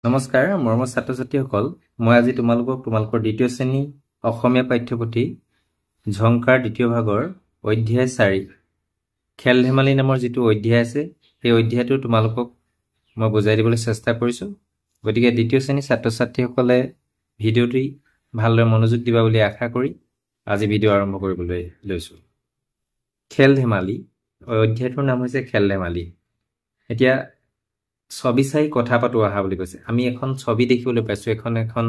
নমস্কাৰ মৰমৰ ছাত্ৰ ছাত্ৰীসকল মই আজি তোমালোকৰ দ্বিতীয় শ্ৰেণী অসমীয়া পাঠ্যপুথি ঝংকাৰ দ্বিতীয় ভাগৰ অধ্যায় 4 খেল ধেমালি নামৰ যেটো অধ্যায় আছে এই অধ্যায়টো তোমালোকক মই বুজাই দিবলৈ চেষ্টা কৰিছো গতিকে দ্বিতীয় শ্ৰেণী ছাত্ৰ ছাত্ৰীসকলে ভিডিওটি ভালদৰে মনোযোগ দিবা বুলি আশা কৰি আজি ভিডিও আৰম্ভ কৰিবলৈ লৈছো খেল ধেমালি অধ্যায়টোৰ নাম হৈছে খেল ধেমালি এতিয়া ছবি চাই কথা পাতো আহা বুলি কৈছে আমি এখন ছবি দেখিবলৈ পাইছো এখন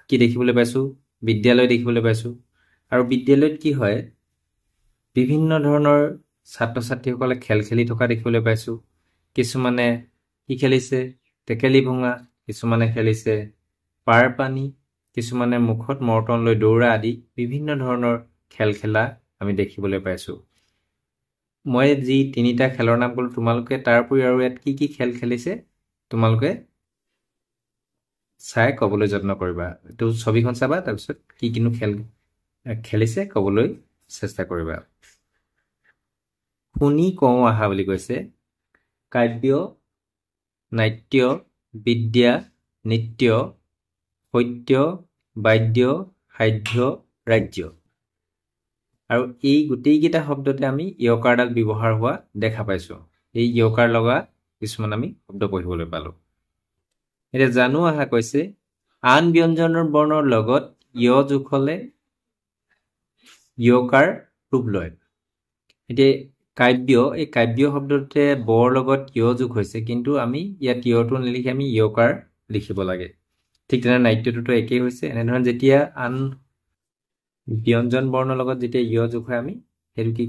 কি দেখিবলৈ পাইছো বিদ্যালয় দেখিবলৈ পাইছো আৰু বিদ্যালয়ত কি হয় বিভিন্ন ধৰণৰ ছাত্ৰ ছাত্ৰীসকলে খেল খেলি থকা দেখিবলৈ পাইছো কিছুমানে কি খেলিছে টেকেলি ভঙা কিছুমানে খেলিছে পাৰ পানী কিছুমানে মুখত মৰ্টন লৈ দৌৰা আদি বিভিন্ন ধৰণৰ খেল খেলা আমি দেখিবলৈ পাইছো মই যি তিনিটা খেলৰ নাম ক'লো তোমালোকে তাৰপৰি আৰু ইয়াত কি খেল খেলিছে তোমালোকে চাই ক'বলৈ যত্ন কৰিবা তো ছবিখন চাবা তাৰ পিছত কিনো খেল খেলিছে ক'বলৈ চেষ্টা কৰিবা শুনি কওঁ আহা বুলি কৈছে কাব্য নাট্য বিদ্যা নৃত্য সত্য বাদ্য সাধ্য ৰাজ্য আৰু এই গোটেইকেইটা শব্দতে আমি ইয়কাৰডাল ব্যৱহাৰ হোৱা দেখা পাইছো এই ইয়কাৰ লগা কিছুমান আমি শব্দ পঢ়িবলৈ পালো এতিয়া জানো আহা কৈছে আন ব্যঞ্জনৰ বৰ্ণৰ লগত ইয় যোগ হলে ইয়কাৰ ৰূপ লয় এতিয়া এই কাব্য শব্দতে বৰ লগত ইয় যোগ হৈছে কিন্তু আমি ইয়াত ইয়টো নিলিখি আমি ইয়কাৰ লিখিব লাগে ঠিক তেনে নাট্যটোতো একেই হৈছে এনেধৰণ যেতিয়া আন ব্যঞ্জন বৰ্ণৰ লগত যেতিয়া ইয় যোগ হয় আমি হেতু কি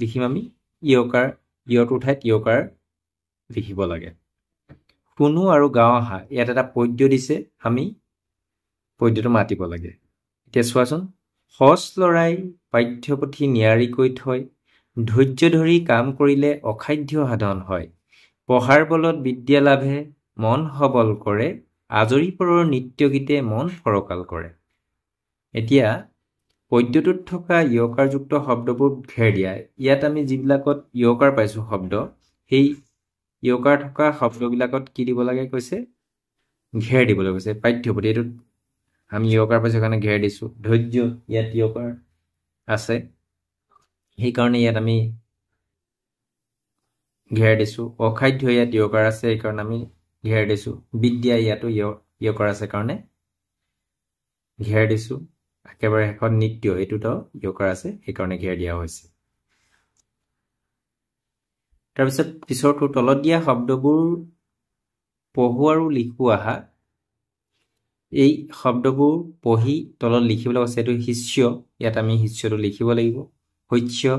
লিখিম আমি ইয়টো ঠাইত ইয়কাৰ লিখিব লাগে শুনো আৰু গাঁও আহা ইয়াত এটা পদ্য দিছে আমি পদ্যটো মাতিব লাগে এতিয়া চোৱাচোন হস লৰাই পাঠ্যপুথি নিয়াৰিকৈ থৈ ধৈৰ্য ধৰি কাম কৰিলে অখাদ্য সাধন হয় পঢ়াৰ বলত বিদ্যা লাভে মন সবল কৰে আজৰি পৰৰ নিত্য গীতে মন ফৰকাল কৰে এতিয়া পদ্যটোত থকা ইয়কাৰযুক্ত শব্দবোৰ ঘেৰ দিয়া ইয়াত আমি যিবিলাকত ইয়কাৰ পাইছো শব্দ সেই ইয়কাৰ থকা শব্দবিলাকত কি দিব লাগে কৈছে ঘেৰ দিবলৈ কৈছে পাঠ্যপুথি এইটোত আমি ইয়কাৰ পাইছো কাৰণে ঘেৰ দিছো ধৈৰ্য ইয়াত ইয়কাৰ আছে সেইকাৰণে ইয়াত আমি ঘেৰ দিছো অখাদ্য ইয়াত ইয়কাৰ আছে সেইকাৰণে আমি ঘেৰ দিছো বিদ্যা ইয়াতো ইয়কাৰ আছে কাৰণে ঘেৰ দিছো একেবাৰে এখন নৃত্য এইটোতো ইয়কাৰ আছে সেইকাৰণে ঘেৰ দিয়া হৈছে তাৰপিছত পিছৰটো তলত দিয়া শব্দবোৰ পঢ়ো আৰু লিখো আহা এই শব্দবোৰ পঢ়ি তলত লিখিবলৈ কৈছে এইটো শিষ্য ইয়াত আমি শিষ্যটো লিখিব লাগিব শস্য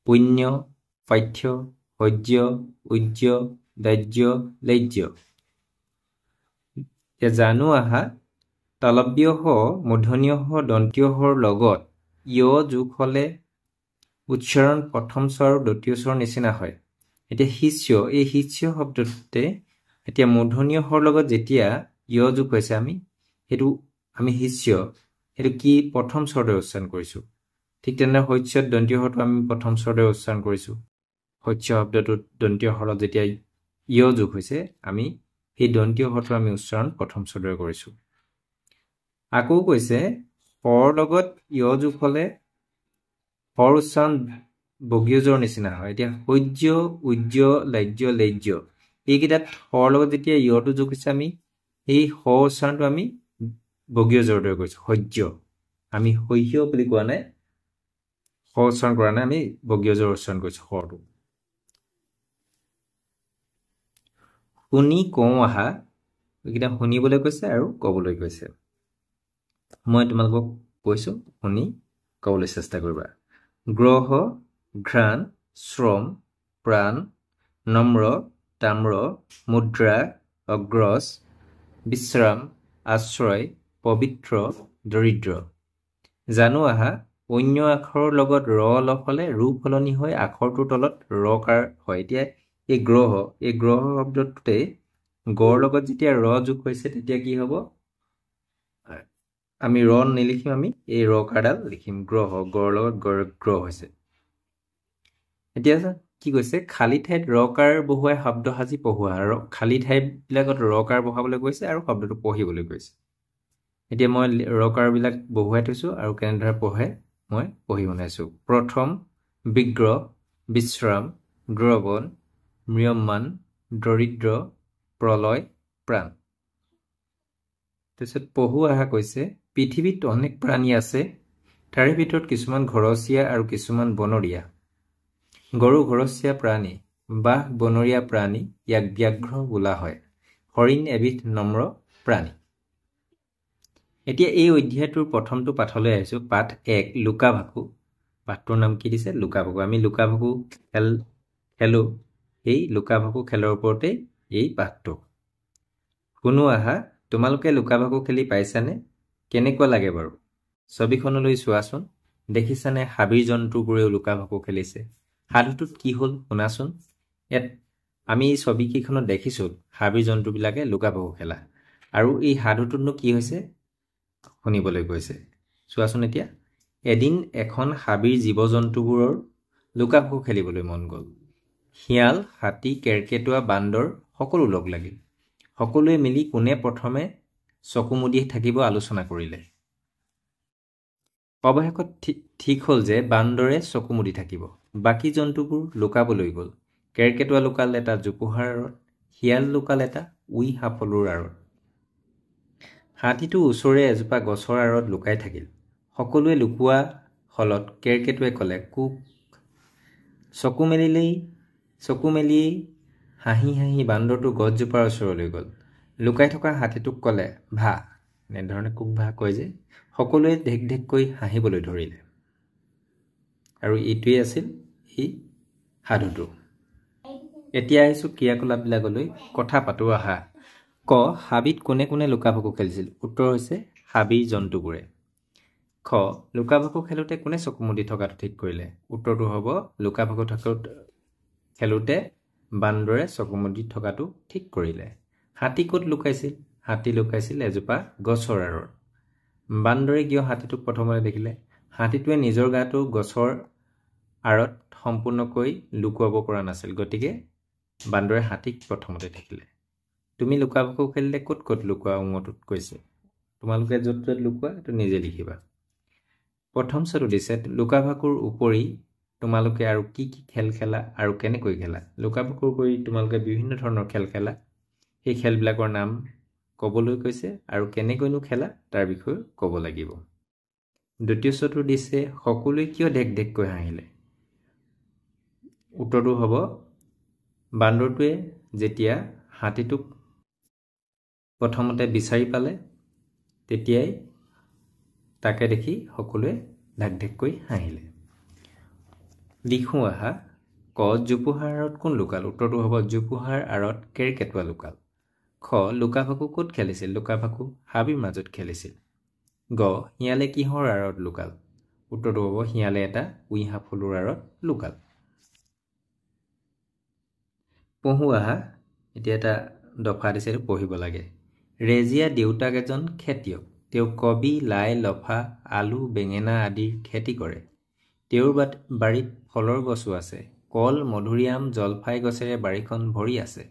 পুণ্য পাঠ্য সহ্য উজ্জ্য দাহ্য লজ্য জানো আহা তালব্য হ মূৰ্ধন্য হ দন্তীয় হৰ লগত ইয় যোগ হলে উচ্চাৰণ প্ৰথম স্বৰ আৰু দ্বিতীয় স্বৰ নিচিনা হয় এতিয়া শিষ্য এই শিষ্য শব্দটোতে এতিয়া মূৰ্ধন্য হৰ লগত যেতিয়া ইয় যোগ হৈছে আমি শিষ্য সেইটো কি প্ৰথম স্বৰতে উচ্চাৰণ কৰিছো ঠিক তেনে শস্যত দন্তীয় হৰটো আমি প্ৰথম স্বৰতে উচ্চাৰণ কৰিছো শস্য শব্দটোত দন্তীয় হৰত যেতিয়া ইয় যোগ হৈছে আমি সেই দন্তীয় হৰটো আমি উচ্চাৰণ প্ৰথম স্বৰতে কৰিছো আকৌ কৈছে হৰ লগত ইয় যোগ হলে হৰ উচ্চাৰণ বগীয়জৰ নিচিনা হয় এতিয়া সহ্য উজ্জ্য লাজ্য লজ্য এইকেইটাত হৰ লগত যেতিয়া ইয়টো যোগ হৈছে আমি এই হ উচ্চাৰণটো আমি বগীয়জৰ দৰে কৰিছো সহ্য আমি সহ্য বুলি কোৱা নাই হ উচ্চাৰণ কৰা নাই আমি বগীয়জৰ উচ্চাৰণ কৰিছো হৰটো শুনি কওঁ আহা এইকেইটা শুনিবলৈ কৈছে আৰু ক'বলৈ কৈছে মই তোমালোকক কৈছো শুনি ক'বলৈ চেষ্টা কৰিবা গ্ৰহ ঘ্ৰাণ শ্ৰম প্ৰাণ নম্ৰ তাম্ৰ মুদ্ৰা অগ্ৰজ বিশ্ৰাম আশ্ৰয় পবিত্ৰ দৰিদ্ৰ জানো আহা অন্য আখৰৰ লগত ৰ লগ হলে ৰূপ সলনি হৈ আখৰটোৰ তলত ৰকাৰ হয় এতিয়া এই গ্ৰহ শব্দটোতে গৰ লগত যেতিয়া ৰ যোগ হৈছে তেতিয়া কি হ'ব আমি ৰ নিলিখিম আমি এই ৰকাৰডাল লিখিম গ্ৰহ গৰ লগত গ্ৰহ হৈছে এতিয়া কি কৈছে খালী ঠাইত ৰকাৰ বহুৱাই শব্দ সাজি পঢ়োৱা আৰু খালী ঠাইবিলাকত ৰকাৰ বহাবলৈ কৈছে আৰু শব্দটো পঢ়িবলৈ কৈছে এতিয়া মই ৰকাৰবিলাক বহুৱাই থৈছোঁ আৰু কেনেদৰে পঢ়ে মই পঢ়ি শুনাইছোঁ প্ৰথম বিগ্ৰহ বিশ্ৰাম দ্ৰৱণ ম্ৰিয়মান দৰিদ্ৰ প্ৰলয় প্ৰাণ তাৰপিছত পহু আহা কৈছে পৃথিৱীত অনেক প্ৰাণী আছে তাৰে ভিতৰত কিছুমান ঘৰচীয়া আৰু কিছুমান বনৰীয়া গৰু ঘৰচীয়া প্ৰাণী বাঘ বনৰীয়া প্ৰাণী ইয়াক ব্যাঘ্ৰ বোলা হয় হৰিণ এবিধ নম্ৰ প্ৰাণী এতিয়া এই অধ্যায়টোৰ প্ৰথমটো পাঠলৈ আহিছোঁ পাঠ 1 লুকা ভাকু পাঠটোৰ নাম কি দিছে লুকা ভাকু আমি লুকা ভাকু খেলো এই লুকা ভাকু খেলৰ ওপৰতে এই পাঠটো শুনো আহা তোমালোকে লুকা ভাকু খেলি পাইছানে কেনেকুৱা লাগে বাৰু ছবিখনলৈ চোৱাচোন দেখিছানে হাবিৰ জন্তুবোৰেও লুকা ভাকু খেলিছে সাধুটোত কি হ'ল শুনাচোন আমি এই ছবিকেইখনত দেখিছোঁ হাবিৰ জন্তুবিলাকে লুকা ভাকু খেলা আৰু এই সাধুটোতনো কি হৈছে শুনিবলৈ গৈছে চোৱাচোন এতিয়া এদিন এখন হাবিৰ জীৱ জন্তুবোৰৰ লুকা ভাকু খেলিবলৈ মন গ'ল শিয়াল হাতী কেৰ্কেটুৱা বান্দৰ সকলো লগ লাগিল সকলোৱে মিলি কোনে প্ৰথমে চকু মুদি থাকিব আলোচনা কৰিলে অৱশেষত ঠিক হ'ল যে বান্দৰে চকু মুদি থাকিব বাকী জন্তুবোৰ লুকাবলৈ গ'ল কেৰ্কেটুৱা লুকাল এটা জোপোহাৰ আঁৰত শিয়াল লুকাল এটা উই সাপলৰ আঁৰত হাতীটো ওচৰে এজোপা গছৰ আঁৰত লুকাই থাকিল সকলোৱে লুকুৱা হলত কেৰ্কেটুৱাই ক'লে কুক চকু মেলিয়েই হাঁহি হাঁহি বান্দৰটো গছজোপাৰ ওচৰলৈ গ'ল লুকাই থকা হাতীটোক ক'লে ভা এনেধৰণে কুক ভা কয় যে সকলোৱে ঢেক ঢেককৈ হাঁহিবলৈ ধৰিলে আৰু এইটোৱেই আছিল এই সাধুটো এতিয়া আহিছোঁ ক্ৰিয়াকলাপবিলাকলৈ কথা পাতো আহা ক হাবিত কোনে কোনে লুকা ভাকু খেলিছিল উত্তৰ হৈছে হাবিৰ জন্তুবোৰে খ লুকা ভাকু খেলোঁতে কোনে চকু মুদি থকাটো ঠিক কৰিলে উত্তৰটো হ'ব লুকা ভাকু খেলোঁতে বান্দৰে চকু মুদি থকাটো ঠিক কৰিলে হাতী ক'ত লুকাইছিল হাতী লুকাইছিল এজোপা গছৰ আঁৰত বান্দৰে কিয় হাতীটোক প্ৰথমতে দেখিলে হাতীটোৱে নিজৰ গাটো গছৰ আঁৰত সম্পূৰ্ণকৈ লুকুৱাব পৰা নাছিল গতিকে বান্দৰে হাতীক প্ৰথমতে দেখিলে তুমি লুকা ভাকু খেলিলে ক'ত ক'ত লুকুৱা উঙটোত কৈছে তোমালোকে য'ত য'ত লুকুৱা এইটো নিজে লিখিবা প্ৰথম চটো দিছে লুকা ভাকুৰ উপৰি তোমালোকে আৰু কি কি খেল খেলা আৰু কেনেকৈ খেলা লুকা ভাকুৰ উপৰি তোমালোকে বিভিন্ন ধৰণৰ খেল খেলা সেই খেলবিলাকৰ নাম ক'বলৈ কৈছে আৰু কেনেকৈনো খেলা তাৰ বিষয়ে ক'ব লাগিব দ্বিতীয় চটো দিছে সকলোৱে কিয় ঢেক ঢেককৈ হাঁহিলে উত্তৰটো হ'ব বান্দৰটোৱে যেতিয়া হাতীটোক প্ৰথমতে বিচাৰি পালে তেতিয়াই তাকে দেখি সকলোৱে ঢাক ঢেককৈ হাঁহিলে লিখোঁ আহা ক জোপোহাৰ আঁৰত কোন লুকাল উত্তৰটো হ'ব জোপোহাৰ আঁৰত কেৰ্কেটুৱা লুকাল খ লুকা ভাকু ক'ত খেলিছিল লুকা ভাকু হাবিৰ মাজত খেলিছিল গ শিয়ালে কিহৰ আঁৰত লুকাল উত্তৰটো হ'ব শিয়ালে এটা উই সাপলৰ আঁৰত লুকাল পঢ়ো আহা এতিয়া এটা দফা দিছে পঢ়িব লাগে ৰেজিয়া দেউতাক এজন খেতিয়ক তেওঁ কবি লাই লফা আলু বেঙেনা আদিৰ খেতি কৰে তেওঁৰ বাৰীত ফলৰ গছো আছে কল মধুৰিআম জলফাই গছেৰে বাৰীখন ভৰি আছে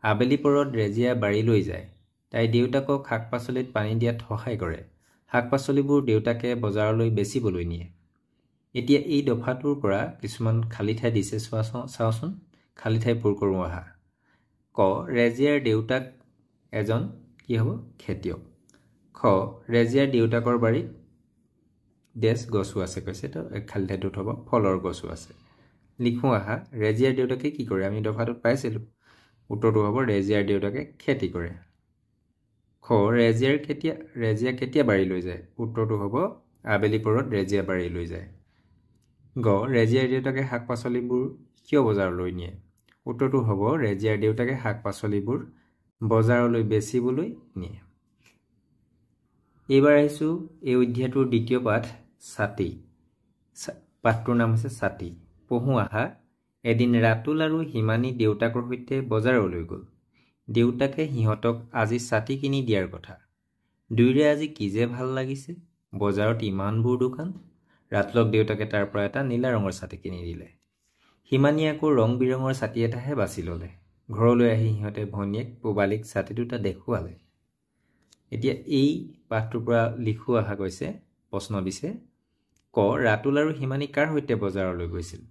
আবেলি পৰত ৰেজিয়া বাৰীলৈ যায় তাই দেউতাকক শাক পাচলিত পানী দিয়াত সহায় কৰে শাক পাচলিবোৰ দেউতাকে বজাৰলৈ বেচিবলৈ নিয়ে এতিয়া এই দফাটোৰ পৰা কিছুমান খালী ঠাই দিছে চাওঁচোন খালী ঠাই পূৰ কৰোঁ আহা ক ৰেজিয়াৰ দেউতাক এজন কি হ'ব খেতিয়ক খ ৰেজিয়াৰ দেউতাকৰ বাৰীত ডেছ গছো আছে কৈছে তো খালী ঠাইটোত হ'ব ফলৰ গছো আছে লিখোঁ আহা ৰেজিয়াৰ দেউতাকে কি কৰে আমি দফাটোত পাইছিলোঁ উত্তৰটো হ'ব ৰেজিয়াৰ দেউতাকে খেতি কৰে খ ৰেজিয়া কেতিয়া বাৰীলৈ যায় উত্তৰটো হ'ব আবেলি পৰত ৰেজিয়া বাৰীলৈ যায় গ ৰেজিয়াৰ দেউতাকে শাক পাচলিবোৰ কিয় বজাৰলৈ নিয়ে উত্তৰটো হ'ব ৰেজিয়াৰ দেউতাকে শাক পাচলিবোৰ বজাৰলৈ বেচিবলৈ নিয়ে এইবাৰ আহিছোঁ এই অধ্যায়টোৰ দ্বিতীয় পাঠ ছাতি পাঠটোৰ নাম হৈছে ছাতি পঢ়ো আহা এদিন ৰাতুল আৰু হিমানী দেউতাকৰ সৈতে বজাৰলৈ গ'ল দেউতাকে সিহঁতক আজি ছাতি কিনি দিয়াৰ কথা দুয়োৰে আজি কি যে ভাল লাগিছে বজাৰত ইমানবোৰ দোকান ৰাতুলক দেউতাকে তাৰ পৰা এটা নীলা ৰঙৰ ছাতি কিনি দিলে হিমানীয়ে আকৌ ৰং বিৰঙৰ ছাতি এটাহে বাছি ল'লে। ঘৰলৈ আহি সিহঁতে ভনীয়েক পূবালীক ছাতি দুটা দেখুৱালে। এতিয়া এই পাঠটোৰ পৰা লিখো অহা গৈছে, প্ৰশ্ন দিছে, ক ৰাতুল আৰু হিমানী কাৰ সৈতে বজাৰলৈ গৈছিল?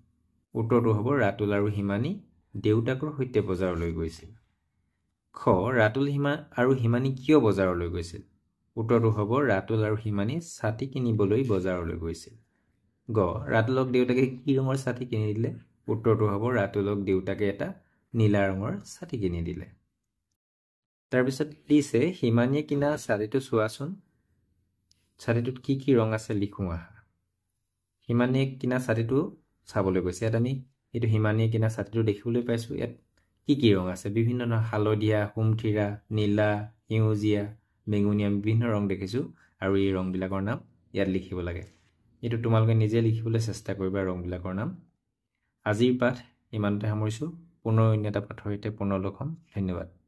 উত্তৰটো হ'ব ৰাতুল আৰু হিমানী দেউতাকৰ সৈতে বজাৰলৈ গৈছিল। খ ৰাতুল আৰু হিমানী কিয় বজাৰলৈ গৈছিল? উত্তৰটো হ'ব ৰাতুল আৰু হিমানী ছাতি কিনিবলৈ বজাৰলৈ গৈছিল। গ ৰাতুলক দেউতাকে কি ৰঙৰ ছাতি কিনি দিলে? উত্তৰটো হ'ব ৰাতুলক দেউতাকে এটা নীলা ৰঙৰ ছাতি কিনি দিলে। তাৰপিছত দিছে হিমানীয়ে কিনা ছাতিটো চোৱাচোন, ছাতিটোত কি কি ৰং আছে লিখো আহা। হিমানীয়ে কিনা ছাতিটো চাবলৈ গৈছে। ইয়াত আমি এইটো হিমানীয়ে কিনা ছাতিটো দেখিবলৈ পাইছোঁ। ইয়াত কি কি ৰং আছে? বিভিন্ন ধৰণৰ হালধীয়া, সুমথিৰা, নীলা, সেউজীয়া, বেঙুনীয়া বিভিন্ন ৰং দেখিছোঁ আৰু এই ৰংবিলাকৰ নাম ইয়াত লিখিব লাগে। এইটো তোমালোকে নিজে লিখিবলৈ চেষ্টা কৰিবা ৰংবিলাকৰ নাম। আজিৰ পাঠ ইমানতে সামৰিছোঁ। পুনৰ অন্য এটা পাঠৰ সৈতে পুনৰ লগ হ'ম। ধন্যবাদ।